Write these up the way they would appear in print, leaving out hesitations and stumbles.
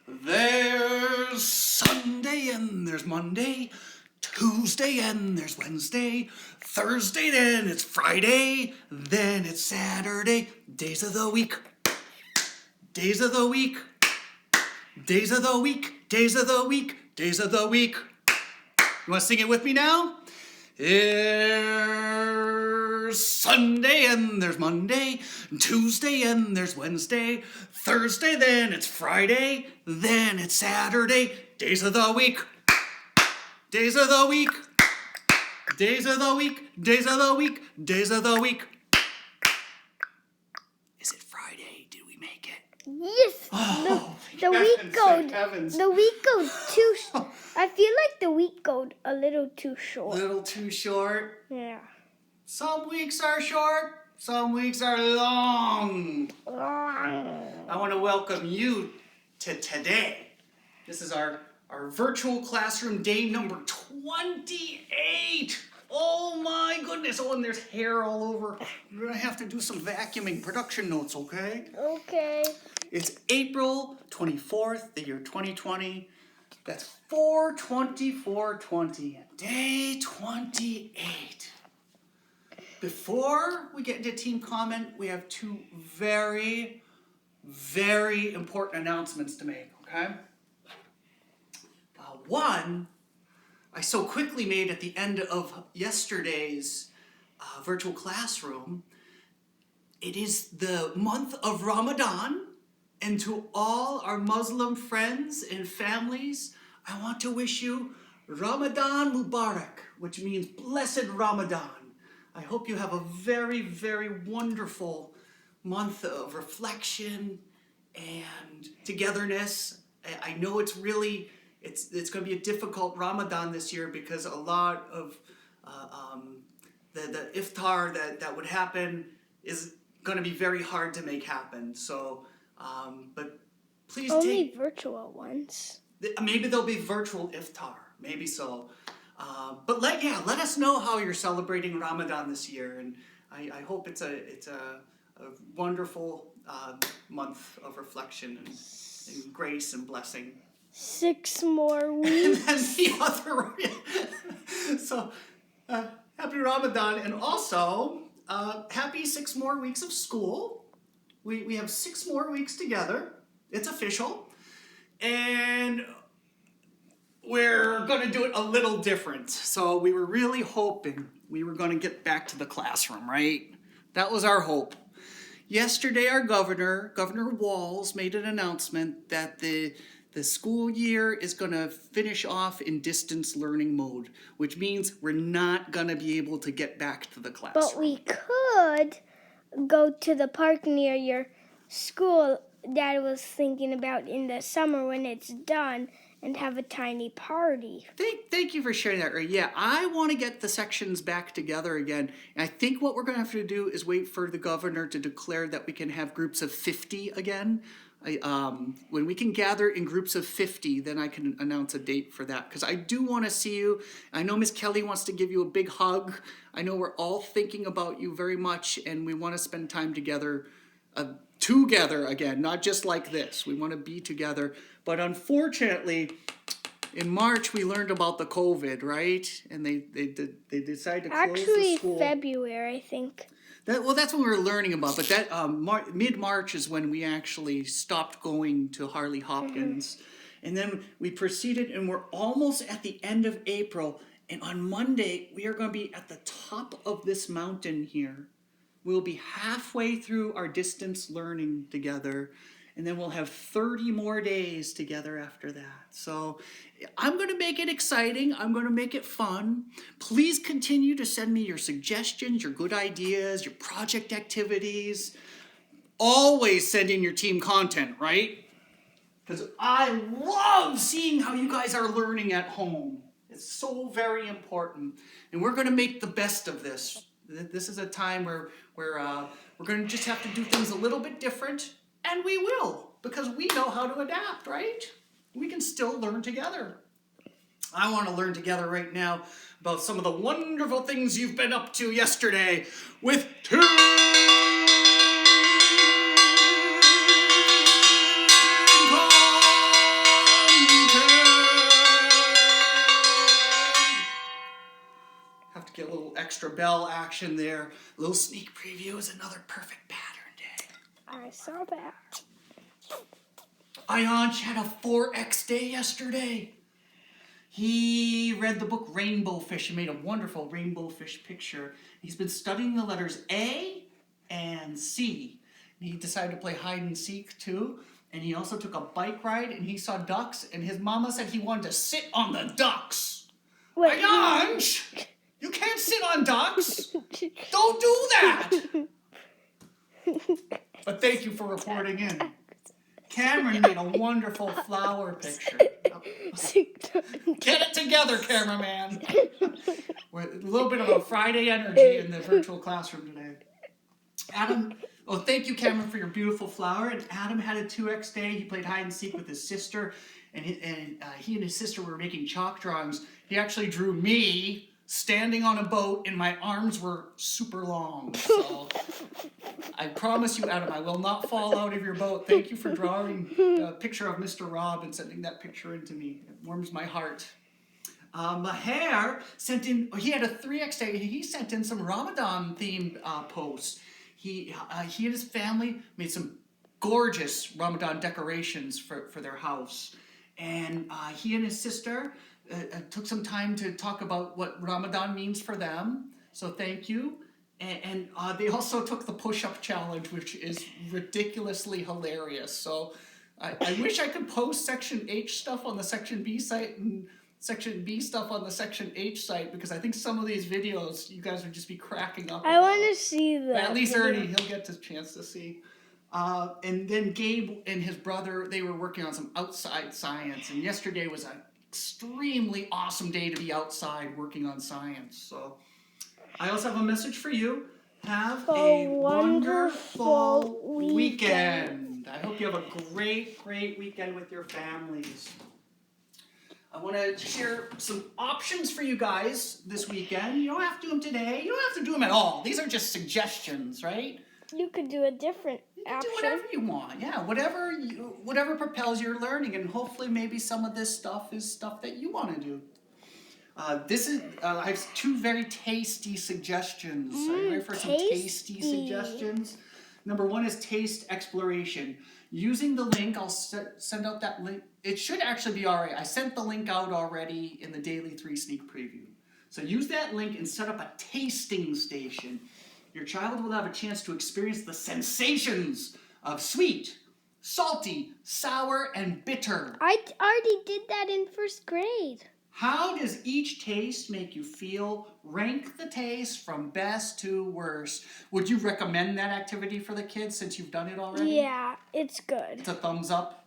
There's Sunday and there's Monday, Tuesday and there's Wednesday, Thursday then it's Friday, then it's Saturday. Days of the week, days of the week, days of the week, days of the week, days of the week. You want to sing it with me now? There's Sunday and there's Monday, Tuesday and there's Wednesday, Thursday then it's Friday, then it's Saturday. Days of the week, days of the week, days of the week, days of the week, days of the week. Is it Friday? Did we make it? Yes. Oh, the week goes. Heavens. The week goes too. I feel like the week goes a little too short. Little too short. Yeah. Some weeks are short, some weeks are long. I want to welcome you to today. This is our virtual classroom day number 28. Oh my goodness. Oh, and there's hair all over. We're going to have to do some vacuuming production notes, okay? Okay. It's April 24th, the year 2020. That's 4/24/20, day 28. Before we get into team comment, we have two very, very important announcements to make, okay? One, I so quickly made at the end of yesterday's virtual classroom. It is the month of Ramadan, and to all our Muslim friends and families, I want to wish you Ramadan Mubarak, which means blessed Ramadan. I hope you have a very, very wonderful month of reflection and togetherness. I know it's really, it's going to be a difficult Ramadan this year because a lot of the iftar that would happen is going to be very hard to make happen. So, but please Only virtual ones. Maybe there'll be virtual iftar, maybe so. But let us know how you're celebrating Ramadan this year, and I hope it's a wonderful month of reflection and grace and blessing. 6 more weeks. And then the other, so happy Ramadan, and also happy 6 more weeks of school. We have 6 more weeks together. It's official. And we're going to do it a little different. So we were really hoping we were going to get back to the classroom, right? That was our hope. Yesterday, our Governor Walz, made an announcement that the school year is going to finish off in distance learning mode, which means we're not going to be able to get back to the classroom. But we could go to the park near your school Dad was thinking about in the summer when it's done and have a tiny party. Thank you for sharing that, Ray. Yeah, I want to get the sections back together again. And I think what we're going to have to do is wait for the governor to declare that we can have groups of 50 again. When we can gather in groups of 50, then I can announce a date for that. Because I do want to see you. I know Miss Kelly wants to give you a big hug. I know we're all thinking about you very much, and we want to spend time together again, not just like this. We want to be together. But unfortunately, in March, we learned about the COVID, right? And they decided to close the school. Actually, February, I think. That's when we were learning about. But that mid-March is when we actually stopped going to Harley Hopkins. Mm-hmm. And then we proceeded, and we're almost at the end of April. And on Monday, we are going to be at the top of this mountain here. We'll be halfway through our distance learning together, and then we'll have 30 more days together after that. So I'm going to make it exciting. I'm going to make it fun. Please continue to send me your suggestions, your good ideas, your project activities. Always send in your team content, right? Because I love seeing how you guys are learning at home. It's so very important. And we're going to make the best of this. This is a time where we're going to just have to do things a little bit different, and we will, because we know how to adapt, right? We can still learn together. I want to learn together right now about some of the wonderful things you've been up to yesterday with team comment. extra bell action there. A little sneak preview is another perfect pattern day. I saw that. Ionch had a 4X day yesterday. He read the book Rainbow Fish and made a wonderful rainbow fish picture. He's been studying the letters A and C. He decided to play hide and seek too. And he also took a bike ride and he saw ducks. And his mama said he wanted to sit on the ducks. Wait. Ionch, you can't sit on ducks. Don't do that. But thank you for reporting in. Cameron made a wonderful flower picture. Get it together, cameraman. With a little bit of a Friday energy in the virtual classroom today. Adam, thank you, Cameron, for your beautiful flower. And Adam had a 2X day. He played hide and seek with his sister, and he and his sister were making chalk drawings. He actually drew me standing on a boat, and my arms were super long. So I promise you, Adam, I will not fall out of your boat. Thank you for drawing a picture of Mr. Rob and sending that picture in to me. It warms my heart. Maher sent in, he had a 3X day. He sent in some Ramadan-themed posts. He and his family made some gorgeous Ramadan decorations for their house. And he and his sister took some time to talk about what Ramadan means for them. So thank you. And they also took the push-up challenge, which is ridiculously hilarious. So I wish I could post Section H stuff on the Section B site and Section B stuff on the Section H site, because I think some of these videos you guys would just be cracking up. I want to see that. At least Ernie, he'll get the chance to see. And then Gabe and his brother, they were working on some outside science. And yesterday was an extremely awesome day to be outside working on science. So I also have a message for you. Have a wonderful weekend. I hope you have a great, great weekend with your families. I want to share some options for you guys this weekend. You don't have to do them today. You don't have to do them at all. These are just suggestions, right? You could do a different option. Do whatever you want. Yeah, whatever propels your learning, and hopefully maybe some of this stuff is stuff that you want to do. I have two very tasty suggestions. Are you ready for some tasty suggestions? Number one is taste exploration. Using the link, I'll send out that link. It should actually be alright. I sent the link out already in the Daily 3 sneak preview. So use that link and set up a tasting station. Your child will have a chance to experience the sensations of sweet, salty, sour, and bitter. I already did that in first grade. How does each taste make you feel? Rank the taste from best to worst. Would you recommend that activity for the kids since you've done it already? Yeah, it's good. It's a thumbs up.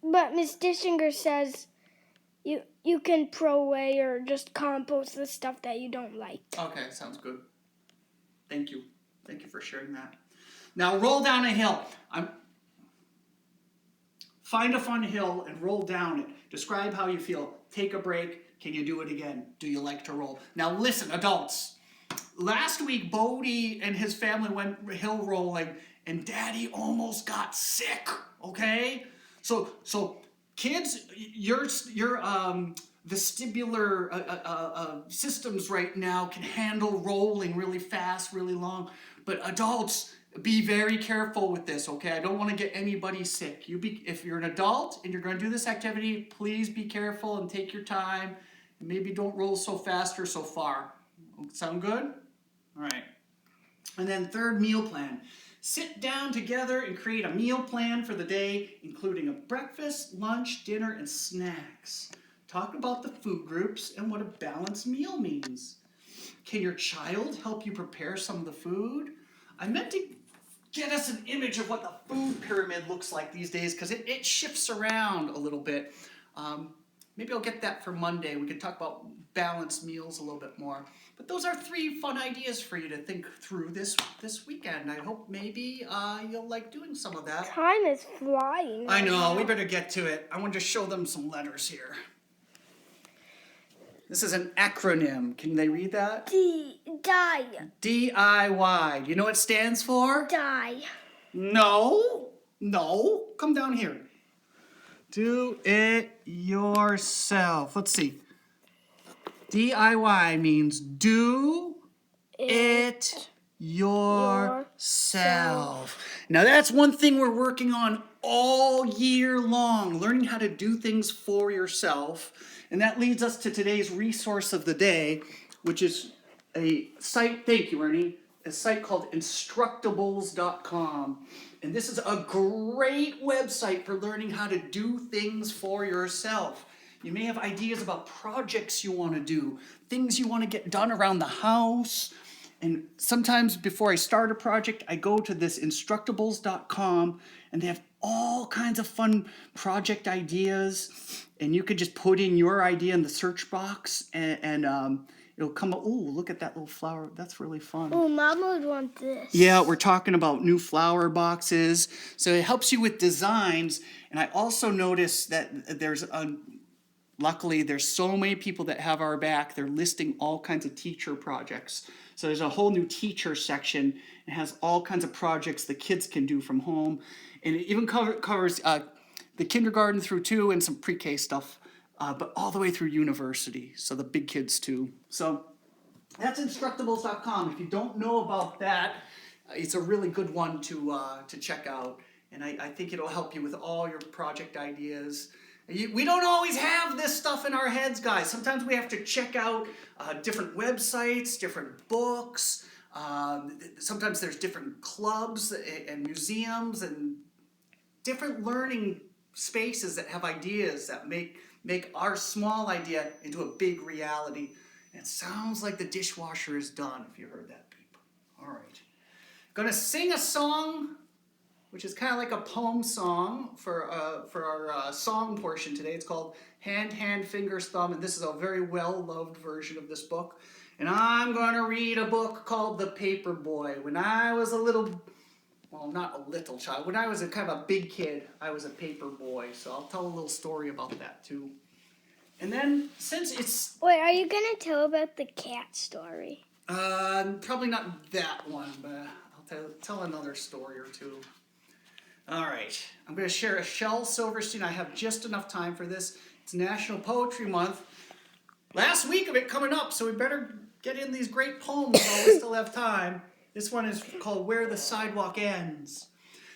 But Miss Dishinger says you can throw away or just compost the stuff that you don't like. Okay, sounds good. Thank you. Thank you for sharing that. Now roll down a hill. Find a fun hill and roll down it. Describe how you feel. Take a break. Can you do it again? Do you like to roll? Now listen, adults. Last week, Bodie and his family went hill rolling, and Daddy almost got sick. Okay, so kids, your vestibular systems right now can handle rolling really fast, really long. But adults, be very careful with this, okay? I don't want to get anybody sick. If you're an adult and you're going to do this activity, please be careful and take your time. And maybe don't roll so fast or so far. Sound good? All right. And then third, meal plan. Sit down together and create a meal plan for the day, including a breakfast, lunch, dinner, and snacks. Talk about the food groups and what a balanced meal means. Can your child help you prepare some of the food? I meant to get us an image of what the food pyramid looks like these days, because it shifts around a little bit. Maybe I'll get that for Monday. We can talk about balanced meals a little bit more. But those are 3 fun ideas for you to think through this weekend. I hope maybe you'll like doing some of that. Time is flying. I know. We better get to it. I want to show them some letters here. This is an acronym. Can they read that? Die. D-I-Y. Do you know what it stands for? Die. No. Come down here. Do it yourself. Let's see. DIY means do it yourself. Now that's one thing we're working on all year long, learning how to do things for yourself. And that leads us to today's resource of the day, which is a site, thank you Ernie, a site called Instructables.com. And this is a great website for learning how to do things for yourself. You may have ideas about projects you want to do, things you want to get done around the house. And sometimes before I start a project, I go to this Instructables.com and they have all kinds of fun project ideas. And you could just put in your idea in the search box and it'll come up. Ooh, look at that little flower. That's really fun. Oh, Mom would want this. Yeah, we're talking about new flower boxes. So it helps you with designs. And I also noticed that luckily there's so many people that have our back. They're listing all kinds of teacher projects. So there's a whole new teacher section. It has all kinds of projects the kids can do from home. And it even covers the kindergarten through 2 and some pre-K stuff, but all the way through university. So the big kids too. So that's Instructables.com. If you don't know about that, it's a really good one to check out. And I think it'll help you with all your project ideas. We don't always have this stuff in our heads, guys. Sometimes we have to check out different websites, different books. Sometimes there's different clubs and museums and different learning spaces that have ideas that make our small idea into a big reality. And it sounds like the dishwasher is done, if you heard that beep. All right. Gonna sing a song, which is kind of like a poem song for our song portion today. It's called Hand, Hand, Fingers, Thumb, and this is a very well-loved version of this book. And I'm going to read a book called The Paper Boy. When I was a little, well, not a little child, when I was a kind of a big kid, I was a paper boy. So I'll tell a little story about that too. And then, since it's... Wait, are you going to tell about the cat story? Probably not that one, but I'll tell another story or two. All right, I'm going to share a Shel Silverstein. I have just enough time for this. It's National Poetry Month. Last week of it coming up, so we better get in these great poems while we still have time. This one is called Where the Sidewalk Ends.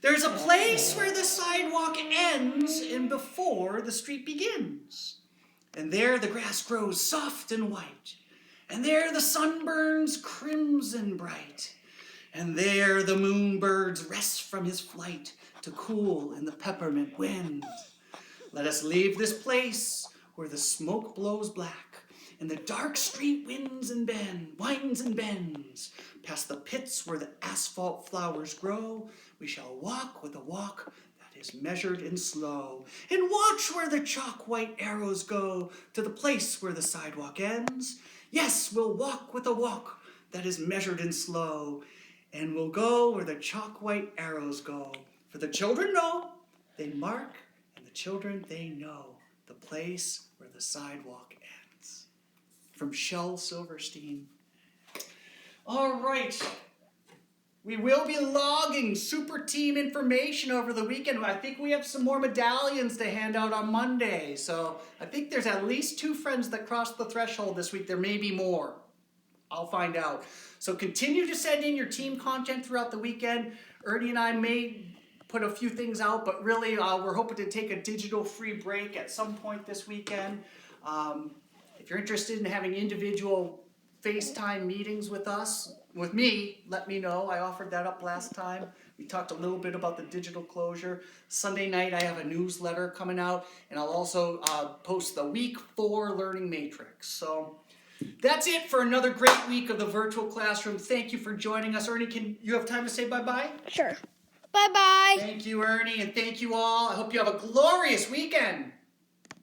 There's a place where the sidewalk ends and before the street begins. And there the grass grows soft and white. And there the sun burns crimson bright. And there the moonbirds rest from his flight to cool in the peppermint wind. Let us leave this place where the smoke blows black and the dark street winds and winds and bends. Past the pits where the asphalt flowers grow, we shall walk with a walk that is measured and slow, and watch where the chalk white arrows go to the place where the sidewalk ends. Yes, we'll walk with a walk that is measured and slow, and we'll go where the chalk white arrows go. For the children know, they mark, and the children they know the place where the sidewalk ends. From Shel Silverstein. All right. We will be logging super team information over the weekend. I think we have some more medallions to hand out on Monday. So I think there's at least 2 friends that crossed the threshold this week. There may be more. I'll find out. So continue to send in your team content throughout the weekend. Ernie and I may put a few things out, but really we're hoping to take a digital free break at some point this weekend. If you're interested in having individual FaceTime meetings with us, with me, let me know. I offered that up last time. We talked a little bit about the digital closure. Sunday night I have a newsletter coming out, and I'll also post the week 4 learning matrix. So that's it for another great week of the virtual classroom. Thank you for joining us. Ernie, can you have time to say bye-bye? Sure. Bye-bye. Thank you, Ernie, and thank you all. I hope you have a glorious weekend.